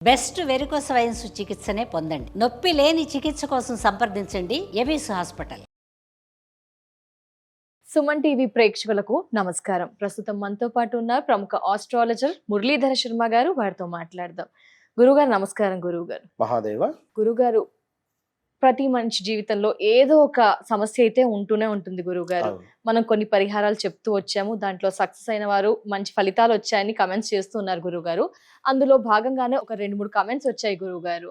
Best varicose veins చికిత్సనే పొందండి. నొప్పి లేని చికిత్స కోసం సంప్రదించండి ఎబిస్ హాస్పిటల్. సుమన్ టీవీ ప్రేక్షకులకు నమస్కారం. ప్రస్తుతం మనతో పాటు ఉన్న ప్రముఖ ఆస్ట్రాలజర్ మురళీధర శర్మ గారు, వారితో మాట్లాడదాం. గురుగారు నమస్కారం. గురుగారు మహాదేవ. గురుగారు, ప్రతి మనిషి జీవితంలో ఏదో ఒక సమస్య అయితే ఉంటూనే ఉంటుంది గురుగారు. మనం కొన్ని పరిహారాలు చెప్తూ వచ్చాము, దాంట్లో సక్సెస్ అయిన వారు మంచి ఫలితాలు వచ్చాయని కమెంట్స్ చేస్తూ ఉన్నారు గురుగారు. అందులో భాగంగానే ఒక 2-3 కమెంట్స్ వచ్చాయి గురుగారు.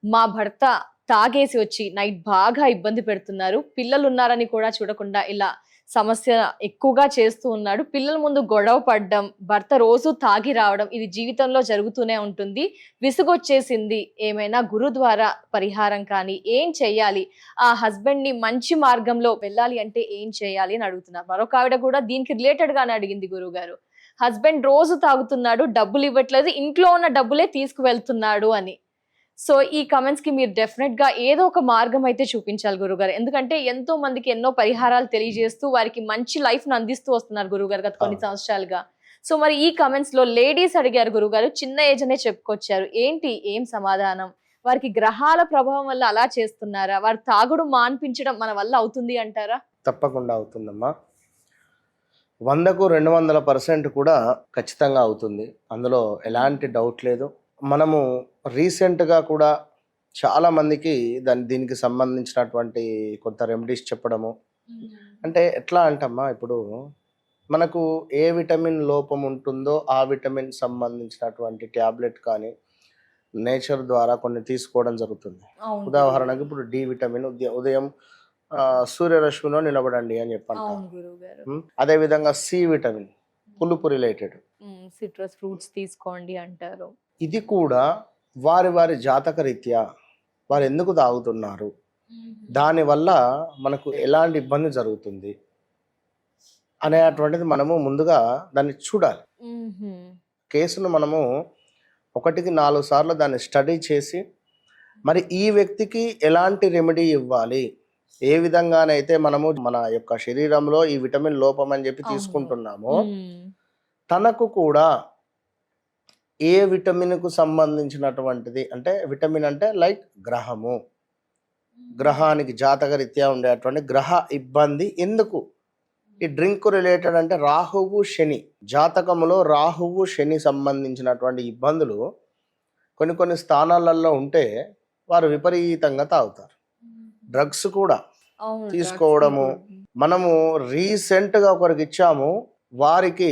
మా భర్త తాగేసి వచ్చి నైట్ బాగా ఇబ్బంది పెడుతున్నారు, పిల్లలు ఉన్నారని కూడా చూడకుండా ఇలా సమస్య ఎక్కువగా చేస్తూ ఉన్నాడు, పిల్లల ముందు గొడవ పడ్డం, భర్త రోజు తాగి రావడం, ఇది జీవితంలో జరుగుతూనే ఉంటుంది, విసుగొచ్చేసింది, ఏమైనా గురు ద్వారా పరిహారం కానీ ఏం చెయ్యాలి, ఆ హస్బెండ్ ని మంచి మార్గంలో వెళ్ళాలి అంటే ఏం చేయాలి అని అడుగుతున్నారు. మరొక ఆవిడ కూడా దీనికి రిలేటెడ్ గానే అడిగింది గురుగారు. హస్బెండ్ రోజు తాగుతున్నాడు, డబ్బులు ఇవ్వట్లేదు, ఇంట్లో ఉన్న డబ్బులే తీసుకువెళ్తున్నాడు అని. సో ఈ కమెంట్స్ కి మీరు డెఫినెట్ గా ఏదో ఒక మార్గం అయితే చూపించాలి గురుగారు. ఎందుకంటే ఎంతో మందికి ఎన్నో పరిహారాలు తెలియజేస్తూ వారికి మంచి లైఫ్ ను అందిస్తూ వస్తున్నారు గురుగారు గత కొన్ని సంవత్సరాలుగా. సో మరి ఈ కమెంట్స్ లో లేడీస్ అడిగారు గురుగారు, చిన్న ఏజ్ అనే చెప్పుకొచ్చారు, ఏంటి ఏం సమాధానం? వారికి గ్రహాల ప్రభావం వల్ల అలా చేస్తున్నారా? వారు తాగుడు మాన్పించడం మన వల్ల అవుతుంది అంటారా? తప్పకుండా అవుతుందమ్మా. 100కు 200% కూడా ఖచ్చితంగా అవుతుంది, అందులో ఎలాంటి డౌట్ లేదు. మనము రీసెంట్గా కూడా చాలామందికి దీనికి సంబంధించినటువంటి కొంత రెమెడీస్ చెప్పడము. అంటే ఎట్లా అంటమ్మా, ఇప్పుడు మనకు ఏ విటమిన్ లోపం ఉంటుందో ఆ విటమిన్ సంబంధించినటువంటి ట్యాబ్లెట్ కానీ నేచర్ ద్వారా కొన్ని తీసుకోవడం జరుగుతుంది. ఉదాహరణకు ఇప్పుడు డి విటమిన్ ఉదయం సూర్యరశ్మిలో నిలబడండి అని చెప్పండి. అదేవిధంగా సి విటమిన్ పులుపు రిలేటెడ్ సిట్రస్ ఫ్రూట్స్ తీసుకోండి అంటారు. ఇది కూడా వారి వారి జాతక రీత్యా వారు ఎందుకు తాగుతున్నారు, దానివల్ల మనకు ఎలాంటి ఇబ్బంది జరుగుతుంది అనేటువంటిది మనము ముందుగా దాన్ని చూడాలి. కేసును మనము 1కి 4 సార్లు దాన్ని స్టడీ చేసి మరి ఈ వ్యక్తికి ఎలాంటి రెమెడీ ఇవ్వాలి, ఏ విధంగానైతే మనము మన యొక్క శరీరంలో ఈ విటమిన్ లోపం అని చెప్పి తీసుకుంటున్నామో తనకు కూడా ఏ విటమిన్కు సంబంధించినటువంటిది, అంటే విటమిన్ అంటే లైక్ గ్రహము, గ్రహానికి జాతక రీత్యా ఉండేటువంటి గ్రహ ఇబ్బంది ఎందుకు, ఈ డ్రింక్ రిలేటెడ్ అంటే రాహువు శని, జాతకములో రాహువు శని సంబంధించినటువంటి ఇబ్బందులు కొన్ని స్థానాలలో ఉంటే వారు విపరీతంగా తాగుతారు. డ్రగ్స్ కూడా తీసుకోవడము. మనము రీసెంట్గా ఒకరికి ఇచ్చాము, వారికి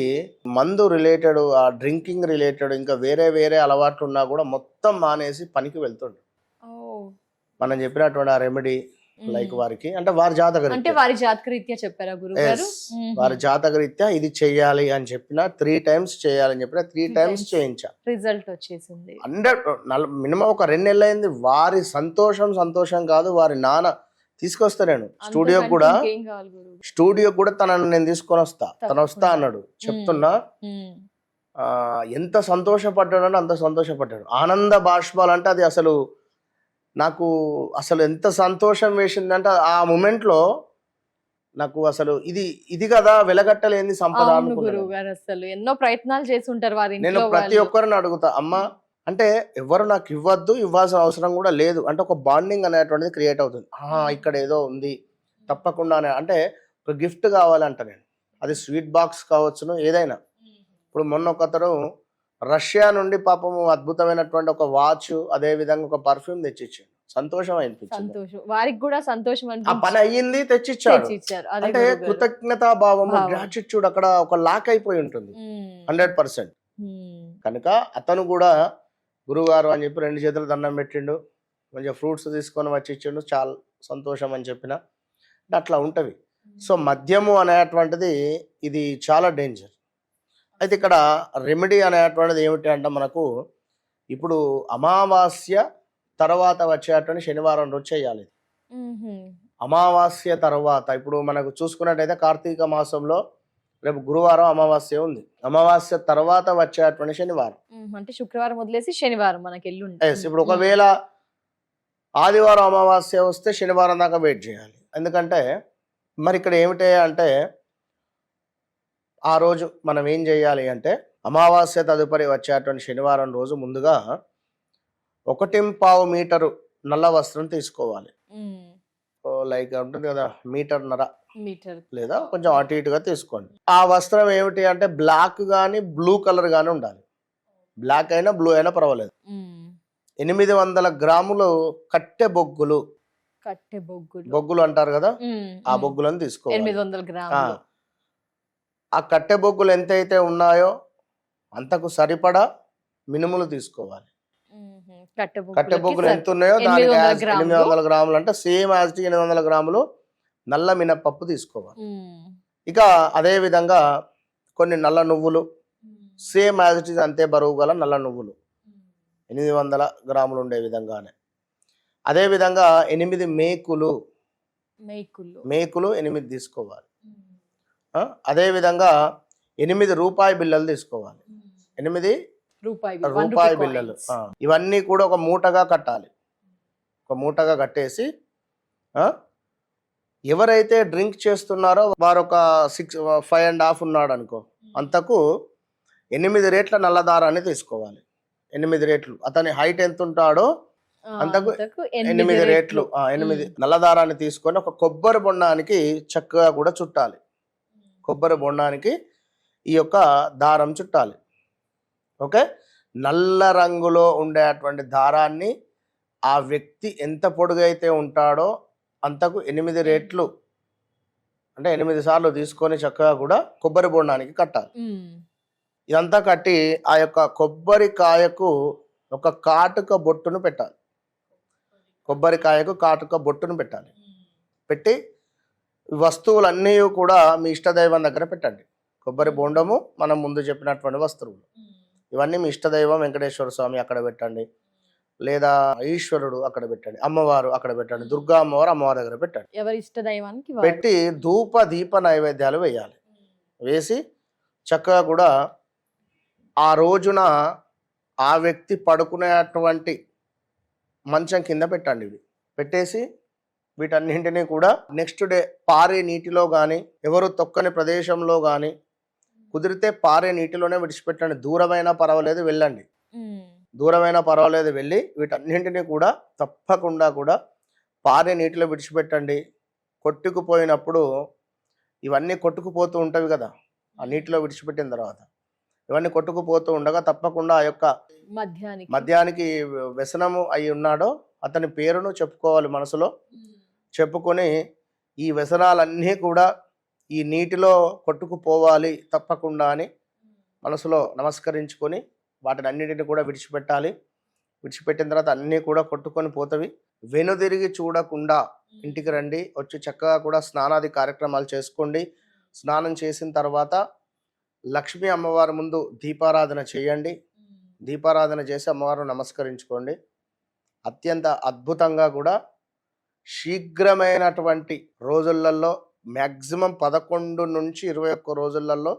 మందు రిలేటెడ్, ఆ డ్రింకింగ్ రిలేటెడ్ ఇంకా వేరే అలవాట్లు ఉన్నా కూడా మొత్తం మానేసి పనికి వెళ్తుండ్రు. మనం చెప్పినటువంటి ఆ రెమెడీ లైక్ వారికి అంటే వారి జాతకరీత్యా చెప్పారా గురుగారు? వారి జాతకరీత్యా ఇది చెయ్యాలి అని చెప్పిన 3 times చేయాలని చెప్పిన 3 times చేయించా, రిజల్ట్ వచ్చేసింది. 100 మినిమం ఒక 2 నెలలు అయింది. వారి సంతోషం కాదు, వారి నాన్న తీసుకొస్తా, నేను స్టూడియో కూడా తనను నేను తీసుకొని తను వస్తా అన్నాడు. చెప్తున్నా ఎంత సంతోషపడ్డాడు, అంత సంతోషపడ్డాడు. ఆనంద బాష్పాలు అంటే అది అసలు నాకు అసలు ఎంత సంతోషం వేసిందంటే ఆ మూమెంట్ లో నాకు అసలు ఇది కదా వెలగట్టలేని సంపద అనుకున్నాను. అసలు ఎన్నో ప్రయత్నాలు చేసి ఉంటారు వారు. నేను ప్రతి ఒక్కరిని అడుగుతా, అమ్మా అంటే ఎవరు నాకు ఇవ్వాల్సిన అవసరం కూడా లేదు, అంటే ఒక బాండింగ్ అనేటువంటిది క్రియేట్ అవుతుంది. ఇక్కడ ఏదో ఉంది తప్పకుండా, అంటే ఒక గిఫ్ట్ కావాలంట నేను, అది స్వీట్ బాక్స్ కావచ్చును ఏదైనా. ఇప్పుడు మొన్న ఒకతడు రష్యా నుండి పాపము అద్భుతమైనటువంటి ఒక వాచ్, అదే విధంగా ఒక పర్ఫ్యూమ్ తెచ్చిచ్చాడు. సంతోషం అనిపించింది, వారికి కూడా సంతోషం, ఆ పని అయ్యింది, తెచ్చిచ్చాడు. అంటే కృతజ్ఞతా భావము, గ్రాటిట్యూడ్ అక్కడ ఒక లాక్ అయిపోయి ఉంటుంది 100%. కనుక అతను కూడా గురుగారు అని చెప్పి 2 చేతులు దండం పెట్టిండు, కొంచెం ఫ్రూట్స్ తీసుకొని వచ్చి ఇచ్చిండు, చాలా సంతోషం అని చెప్పిన. అట్లా ఉంటవి. సో మద్యము అనేటువంటిది ఇది చాలా డేంజర్. అయితే ఇక్కడ రెమెడీ అనేటువంటిది ఏమిటి అంటే, మనకు ఇప్పుడు అమావాస్య తర్వాత వచ్చేటువంటి శనివారం రోజు చేయాలి. అమావాస్య తర్వాత ఇప్పుడు మనకు చూసుకున్నట్టయితే కార్తీక మాసంలో రేపు గురువారం అమావాస్య ఉంది, అమావాస్య తర్వాత వచ్చేటువంటి శనివారం, అంటే శుక్రవారం వదిలేసి శనివారం మనకి ఇప్పుడు ఒకవేళ ఆదివారం అమావాస్య వస్తే శనివారం దాకా వెయిట్ చేయాలి. ఎందుకంటే మరి ఇక్కడ ఏమిటి అంటే, ఆ రోజు మనం ఏం చేయాలి అంటే అమావాస్య తదుపరి వచ్చేటువంటి శనివారం రోజు ముందుగా 1.25 మీటరు నల్ల వస్త్రం తీసుకోవాలి. ఉమ్. లైక్ ఉంటుంది కదా మీటర్న్నర మీటర్. లేదా కొంచెం అటు ఇటుగా తీసుకోండి. ఆ వస్త్రం ఏమిటి అంటే బ్లాక్ కానీ బ్లూ కలర్ కానీ ఉండాలి. బ్లాక్ అయినా బ్లూ అయినా పర్వాలేదు. ఉమ్. 800 గ్రాములు కట్టె బొగ్గులు, కట్టె బొగ్గులు. బొగ్గులు అంటారు కదా, ఉమ్, ఆ ఉమ్. బొగ్గులను తీసుకోవాలి. 800 గ్రాములు. ఆ కట్టె బొగ్గులు ఎంతైతే ఉన్నాయో అంతకు సరిపడా మినుములు తీసుకోవాలి. ఉహు. కట్టె బొగ్గులు ఎంత ఉన్నాయో దానికి 800 గ్రాములు అంటే సేమ్ యాజ్ 800 గ్రాములు నల్ల మినపప్పు తీసుకోవాలి. ఉమ్. ఇక అదే విధంగా కొన్ని నల్ల నువ్వులు, సేమ్ యాజ్ ఇట్ ఈజ్ అంతే బరువు గల నల్ల నువ్వులు 800 గ్రాములు ఉండే విధంగానే. అదేవిధంగా 8 మేకులు, మేకులు 8 తీసుకోవాలి. అదేవిధంగా 8 రూపాయి బిళ్ళలు తీసుకోవాలి. 8 రూపాయి బిళ్ళలు. ఇవన్నీ కూడా ఒక మూటగా కట్టాలి. ఒక మూటగా కట్టేసి ఎవరైతే డ్రింక్ చేస్తున్నారో వారు ఒక 5.5 ఉన్నాడు అనుకో, అంతకు 8 రేట్ల నల్లదారాన్ని తీసుకోవాలి. 8 రేట్లు అతని హైట్ ఎంత ఉంటాడో అంతకు 8 రేట్లు 8 నల్లదారాన్ని తీసుకొని ఒక కొబ్బరి బొండానికి చక్కగా కూడా చుట్టాలి. కొబ్బరి బొండానికి ఈ యొక్క దారం చుట్టాలి. ఓకే, నల్ల రంగులో ఉండేటువంటి దారాన్ని ఆ వ్యక్తి ఎంత పొడుగైతే ఉంటాడో అంతకు 8 రేట్లు అంటే 8 సార్లు తీసుకొని చక్కగా కూడా కొబ్బరి బొండానికి కట్టాలి. ఇదంతా కట్టి ఆ యొక్క కొబ్బరికాయకు ఒక కాటుక బొట్టును పెట్టాలి. కొబ్బరికాయకు కాటుక బొట్టును పెట్టాలి. పెట్టి వస్తువులన్నీ కూడా మీ ఇష్టదైవం దగ్గర పెట్టండి. కొబ్బరి బొండము మనం ముందు చెప్పినటువంటి వస్తువులు ఇవన్నీ మీ ఇష్టదైవం వెంకటేశ్వర స్వామి అక్కడ పెట్టండి, లేదా ఈశ్వరుడు అక్కడ పెట్టండి, అమ్మవారు అక్కడ పెట్టండి, దుర్గా అమ్మవారు అమ్మవారి దగ్గర పెట్టండి. ఎవరి ఇష్టదైవానికి పెట్టి ధూప దీప నైవేద్యాలు వేయాలి. వేసి చక్కగా కూడా ఆ రోజున ఆ వ్యక్తి పడుకునేటువంటి మంచం కింద పెట్టండి. ఇవి పెట్టేసి వీటన్నింటినీ కూడా నెక్స్ట్ డే పారే నీటిలో కానీ ఎవరు తొక్కని ప్రదేశంలో కానీ కుదిరితే పారే నీటిలోనే విడిచిపెట్టండి. దూరమైనా పర్వాలేదు వెళ్ళండి, దూరమైనా పర్వాలేదు వెళ్ళి వీటన్నింటినీ కూడా తప్పకుండా కూడా పారే నీటిలో విడిచిపెట్టండి. కొట్టుకుపోయినప్పుడు ఇవన్నీ కొట్టుకుపోతూ ఉంటాయి కదా, ఆ నీటిలో విడిచిపెట్టిన తర్వాత ఇవన్నీ కొట్టుకుపోతూ ఉండగా తప్పకుండా ఆ యొక్క మద్యానికి వ్యసనము అయి ఉన్నాడో అతని పేరును చెప్పుకోవాలి మనసులో. చెప్పుకొని ఈ వ్యసనాలన్నీ కూడా ఈ నీటిలో కొట్టుకుపోవాలి తప్పకుండా అని మనసులో నమస్కరించుకొని వాటిని అన్నిటిని కూడా విడిచిపెట్టాలి. విడిచిపెట్టిన తర్వాత అన్నీ కూడా కొట్టుకొని పోతవి. వెనుదిరిగి చూడకుండా ఇంటికి రండి. వచ్చి చక్కగా కూడా స్నానాది కార్యక్రమాలు చేసుకోండి. స్నానం చేసిన తర్వాత లక్ష్మీ అమ్మవారి ముందు దీపారాధన చేయండి. దీపారాధన చేసి అమ్మవారిని నమస్కరించుకోండి. అత్యంత అద్భుతంగా కూడా శీఘ్రమైనటువంటి రోజులలో మ్యాక్సిమం 11 నుంచి 21 రోజులలో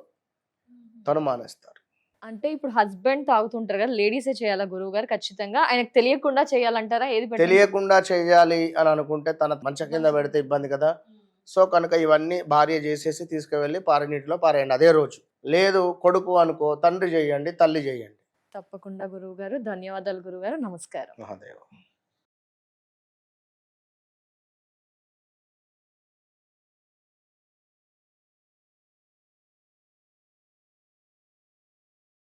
తను మానేస్తారు. అంటే ఇప్పుడు హస్బెండ్ తాగుతుంటారు కదా, లేడీసే చేయాలా గురువు గారు? ఖచ్చితంగా ఆయనకు తెలియకుండా చేయాలంటారా? ఏది తెలియకుండా చేయాలి అని అనుకుంటే తన మంచం కింద పెడితే ఇబ్బంది కదా. సో కనుక ఇవన్నీ భార్య చేసేసి తీసుకువెళ్ళి పారనీటిలో పారేయండి అదే రోజు. లేదు కొడుకు అనుకో, తండ్రి చేయండి, తల్లి చేయండి. తప్పకుండా గురువు గారు. ధన్యవాదాలు గురువు గారు. నమస్కారం. మహాదేవ.